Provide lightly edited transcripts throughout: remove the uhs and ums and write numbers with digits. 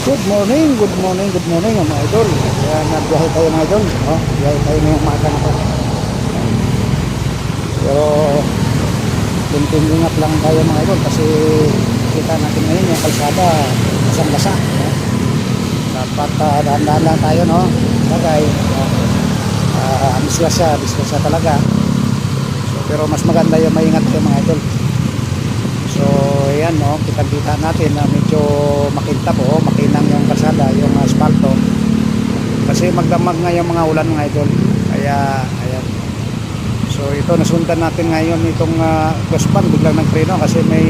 Good morning, good morning, good morning mga idol. Kaya nagbiyahe tayo mga idol, no? Biyahe tayo ngayong umaga na to. Pero ingat lang tayo mga idol kasi kita natin ngayon yung kalsada basang-basa, no? Dapat dahan-dahan lang tayo, no? Bagay, no? Disgrasya talaga. So, pero mas maganda yung maingat tayo mga idol. So ayan, no, kita natin na medyo makintab o makinang yung kalsada, yung asfalto. Kasi magdamag nga yung mga ulan mga idol. Kaya ayan. So ito nasundan natin ngayon itong Gospan, biglang nagpreno kasi may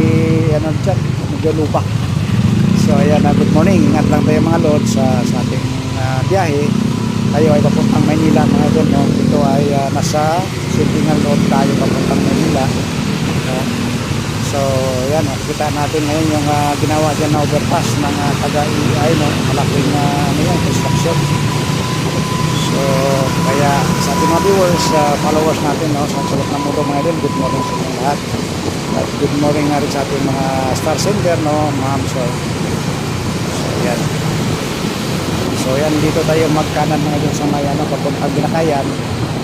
ano dyan, medyo lupa. So ayan, good morning. Ingat lang tayo mga lods sa ating biyahe. Tayo ay papuntang Maynila mga idol, no. Ito ay nasa Silingan Road tayo papuntang Maynila, no. So yan, kita natin ngayon yung ginawa dyan na overpass ng taga-EI, no? Malaking ano yan, construction. So kaya sa ating mga viewers, followers natin, no? Sa sulok ng mundo mga idol, good morning sa inyo lahat. At good morning nga rin sa ating mga star sender, no, ma'am. So yan. So yan, dito tayo magkanan mga idol sa may papuntang Binakayan.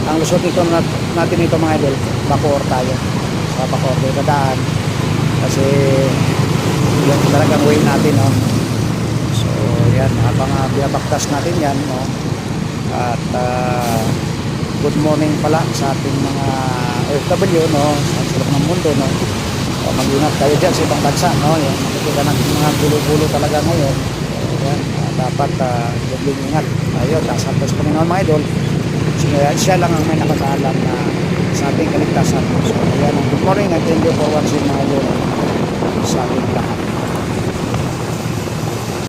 Ang lusot dito natin ito mga idol, Bacoor tayo. Sa Bacoor tayo dadaan. Kasi yung talagang way natin, no? So yan, habang binabaktas natin yan, no? At good morning pala sa ating mga OFW, no? Sa sulok ng mundo, no? Mag-ingat tayo dyan sa ibang bansa, no? Yung makikita natin mga gulo-gulo talaga ngayon. Yan, dapat yung ingat tayo, tasantos kami ng mga idol. Siya lang ang may nakakaalam na sa ating kaligtasan. So ayan, good morning and thank you for watching mga idol sa ating lahat.